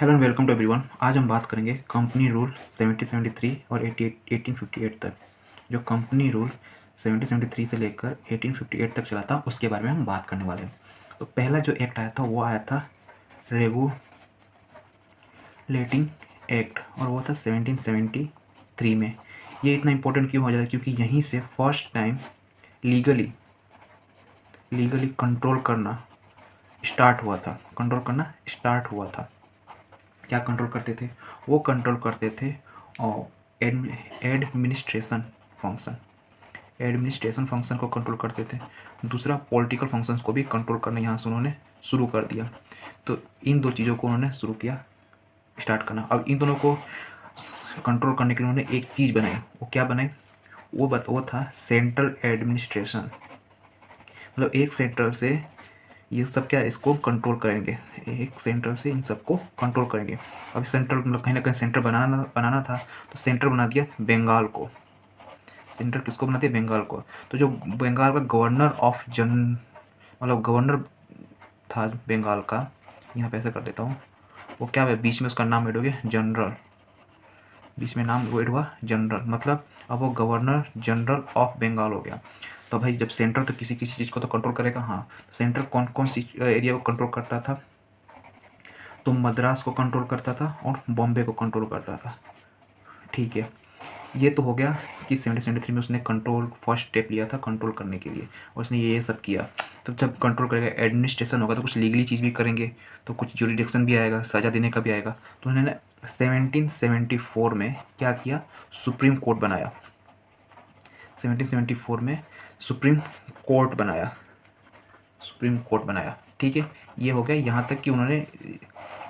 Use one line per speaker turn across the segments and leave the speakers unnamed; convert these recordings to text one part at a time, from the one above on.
Hello and welcome to everyone. आज हम बात करेंगे कंपनी रूल 1773 और 1858 तक। जो कंपनी रूल 1773 से लेकर 1858 तक चला था उसके बारे में हम बात करने वाले हैं। तो पहला जो एक्ट आया था वो आया था रेगुलेटिंग एक्ट और वो था 1773 में। ये इतना इम्पोर्टेंट क्यों हो जाता है क्योंकि यहीं से फर्स्ट टाइम लीगली कंट्रोल करना स्टार्ट हुआ था। क्या कंट्रोल करते थे? वो कंट्रोल करते थे एडमिनिस्ट्रेशन फंक्शन को कंट्रोल करते थे। दूसरा पॉलिटिकल फंक्शंस को भी कंट्रोल करना यहाँ से उन्होंने शुरू कर दिया। तो इन दो चीज़ों को उन्होंने शुरू किया, स्टार्ट करना। अब इन दोनों को कंट्रोल करने के लिए उन्होंने एक चीज़ बनाई। वो क्या बनाई? वो था सेंट्रल एडमिनिस्ट्रेशन। मतलब एक सेंटर से ये सब क्या इसको कंट्रोल करेंगे, एक सेंटर से इन सबको कंट्रोल करेंगे। अब सेंटर मतलब कहीं ना कहीं सेंटर बनाना था, तो सेंटर बना दिया बंगाल को। सेंटर किसको बना दिया? बंगाल को। तो जो बंगाल का गवर्नर था बंगाल का, यहाँ पे ऐसे कर देता हूँ, वो क्या है, बीच में उसका नाम ऐड हो गया जनरल। बीच में नाम ऐड हुआ जनरल, मतलब अब वो गवर्नर जनरल ऑफ बंगाल हो गया। तो भाई जब सेंटर तो किसी चीज़ को तो कंट्रोल करेगा। हाँ, सेंटर कौन कौन सी एरिया को कंट्रोल करता था? तो मद्रास को कंट्रोल करता था और बॉम्बे को कंट्रोल करता था। ठीक है, ये तो हो गया कि 1773 में उसने फर्स्ट स्टेप लिया था कंट्रोल करने के लिए, और उसने ये सब किया। तो जब कंट्रोल करेगा, एडमिनिस्ट्रेशन होगा, तो कुछ लीगली चीज़ भी करेंगे, तो कुछ जुरिडिक्शन भी आएगा, सज़ा देने का भी आएगा। तो उन्होंने 1774 में क्या किया? सुप्रीम कोर्ट बनाया। 1774 में सुप्रीम कोर्ट बनाया। ठीक है, ये हो गया यहाँ तक कि उन्होंने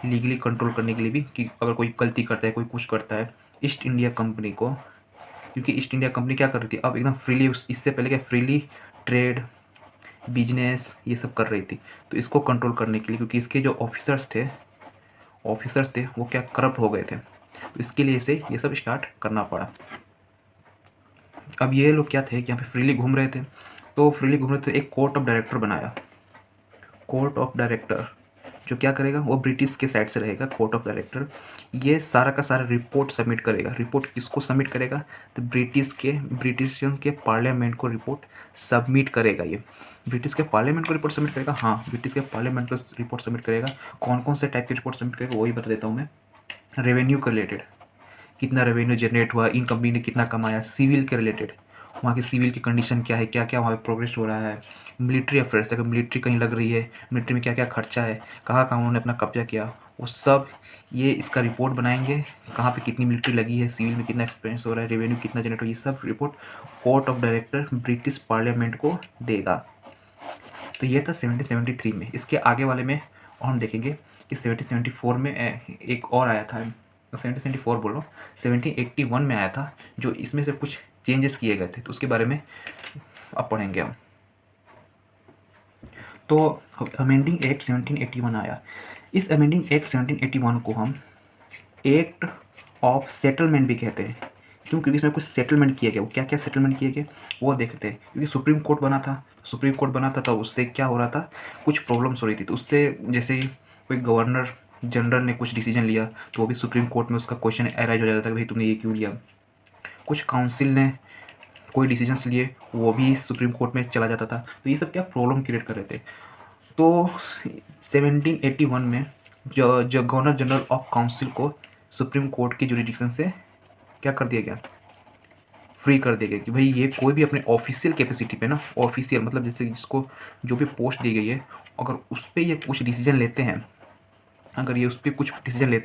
लीगली कंट्रोल करने के लिए भी कि अगर कोई गलती करता है, कोई कुछ करता है, ईस्ट इंडिया कंपनी को, क्योंकि ईस्ट इंडिया कंपनी क्या कर रही थी अब एकदम फ्रीली, इससे पहले क्या फ्रीली ट्रेड बिजनेस ये सब कर रही थी, तो इसको कंट्रोल करने के लिए, क्योंकि इसके जो ऑफिसर्स थे वो क्या करप्ट हो गए थे, तो इसके लिए इसे ये सब स्टार्ट करना पड़ा। अब ये लोग क्या थे कि यहाँ पे फ्रीली घूम रहे थे, तो एक कोर्ट ऑफ डायरेक्टर बनाया। कोर्ट ऑफ डायरेक्टर जो क्या करेगा, वो ब्रिटिश के साइड से रहेगा। कोर्ट ऑफ डायरेक्टर ये सारा का सारा रिपोर्ट सबमिट करेगा। रिपोर्ट किसको सबमिट करेगा? तो ब्रिटिशियन के पार्लियामेंट को रिपोर्ट सबमिट करेगा। ये ब्रिटिश के पार्लियामेंट को रिपोर्ट सबमिट करेगा। हाँ, ब्रिटिश के पार्लियामेंट को रिपोर्ट सबमिट करेगा। कौन कौन से टाइप की रिपोर्ट सबमिट करेगा वही बता देता हूँ मैं। रेवेन्यू के रिलेटेड, कितना रेवेन्यू जनरेट हुआ, इन कंपनी ने कितना कमाया। सिविल के रिलेटेड, वहाँ की सिविल की कंडीशन क्या है, क्या क्या वहाँ पे प्रोग्रेस हो रहा है। मिलिट्री अफेयर्स, अगर मिलिट्री कहीं लग रही है, मिलिट्री में क्या क्या खर्चा है, कहाँ कहाँ उन्होंने अपना कब्जा किया, वो सब ये इसका रिपोर्ट बनाएंगे। कहाँ पे कितनी मिलिट्री लगी है, सिविल में कितना एक्सपेंस हो रहा है, रेवेन्यू कितना जनरेट हो, ये सब report court of director British parliament को देगा। तो ये था 1773 में। इसके आगे वाले में और हम देखेंगे कि 1774 में एक और आया था, 1774 बोलो, 1781 में आया था, जो इसमें से कुछ चेंजेस किए गए थे, तो उसके बारे में अब पढ़ेंगे हम। तो अमेंडिंग एक्ट 1781 आया। इस अमेंडिंग एक्ट 1781 को हम एक्ट ऑफ सेटलमेंट भी कहते हैं। क्यों? क्योंकि इसमें कुछ सेटलमेंट किया गया। वो क्या क्या सेटलमेंट किए गए वो देखते हैं। क्योंकि सुप्रीम कोर्ट बना था तो उससे क्या हो रहा था, कुछ प्रॉब्लम्स हो रही थी। तो उससे जैसे ही कोई गवर्नर जनरल ने कुछ डिसीजन लिया तो वो भी सुप्रीम कोर्ट में उसका क्वेश्चन अराइज हो जाता था कि भाई तुमने ये क्यों लिया। कुछ काउंसिल ने कोई डिसीजंस लिए वो भी सुप्रीम कोर्ट में चला जाता था। तो ये सब क्या प्रॉब्लम क्रिएट कर रहे थे। तो 1781 में जो गवर्नर जनरल ऑफ काउंसिल को सुप्रीम कोर्ट की जुरिडिक्शन से क्या कर दिया गया, फ्री कर दिया गया कि भाई ये कोई भी अपने ऑफिशियल कैपेसिटी पे ना, ऑफिशियल मतलब जैसे जिसको जो भी पोस्ट दी गई है, अगर उस पर ये कुछ डिसीजन लेते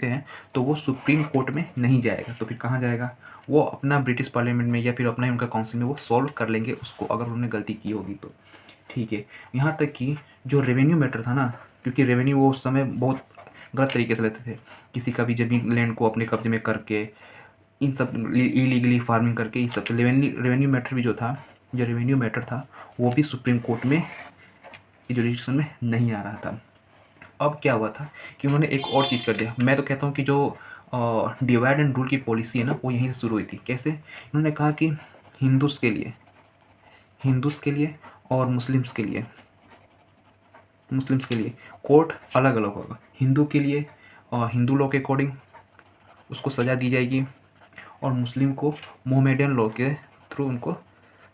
हैं, तो वो सुप्रीम कोर्ट में नहीं जाएगा। तो फिर कहाँ जाएगा? वो अपना ब्रिटिश पार्लियामेंट में या फिर अपना उनका काउंसिल में वो सॉल्व कर लेंगे उसको, अगर उन्होंने गलती की होगी तो। ठीक है, यहाँ तक कि जो रेवेन्यू मैटर था ना, क्योंकि रेवेन्यू वो उस समय बहुत गलत तरीके से लेते थे, किसी का भी जमीन लैंड को अपने कब्जे में करके, इन सब इलीगली फार्मिंग करके, इन सब रेवेन्यू मैटर था वो भी सुप्रीम कोर्ट में जुरिडिक्शन में नहीं आ रहा था। अब क्या हुआ था कि उन्होंने एक और चीज़ कर दिया। मैं तो कहता हूँ कि जो डिवाइड एंड रूल की पॉलिसी है ना, वो यहीं से शुरू हुई थी। कैसे? इन्होंने कहा कि हिंदूज़ के लिए और मुस्लिम्स के लिए कोर्ट अलग अलग होगा। हिंदू के लिए हिंदू लॉ के अकॉर्डिंग उसको सज़ा दी जाएगी और मुस्लिम को मोहम्मडन लॉ के थ्रू उनको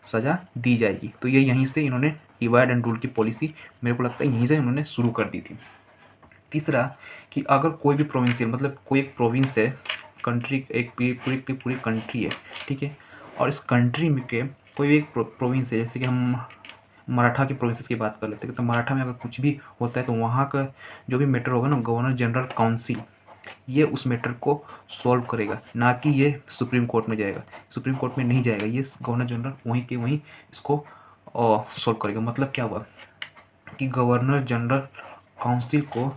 सज़ा दी जाएगी। तो ये यहीं से इन्होंने डिवाइड एंड रूल की पॉलिसी मेरे को लगता है यहीं से इन्होंने शुरू कर दी थी। तीसरा कि अगर कोई भी प्रोविंशियल मतलब कोई एक प्रोविंस है, कंट्री एक पूरी की पूरी कंट्री है, ठीक है, और इस कंट्री में के कोई भी एक प्रोविंस है, जैसे कि हम मराठा की प्रोविंसेस की बात कर लेते हैं, तो मराठा में अगर कुछ भी होता है तो वहाँ का जो भी मैटर होगा ना, गवर्नर जनरल काउंसिल ये उस मैटर को सॉल्व करेगा, ना कि ये सुप्रीम कोर्ट में जाएगा। सुप्रीम कोर्ट में नहीं जाएगा, ये गवर्नर जनरल वहीं के वहीं इसको सॉल्व करेगा। मतलब क्या हुआ कि गवर्नर जनरल काउंसिल को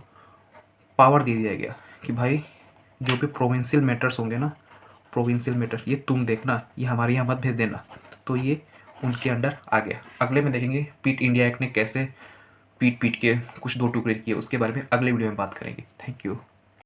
पावर दे दिया गया कि भाई जो भी प्रोविंशियल मैटर्स होंगे ना, प्रोविंशियल मैटर ये तुम देखना, ये हमारे यहाँ मत भेज देना। तो ये उनके अंडर आ गया। अगले में देखेंगे पीट इंडिया एक्ट ने कैसे पीट के कुछ दो टुकड़े किए, उसके बारे में अगले वीडियो में बात करेंगे। Thank you.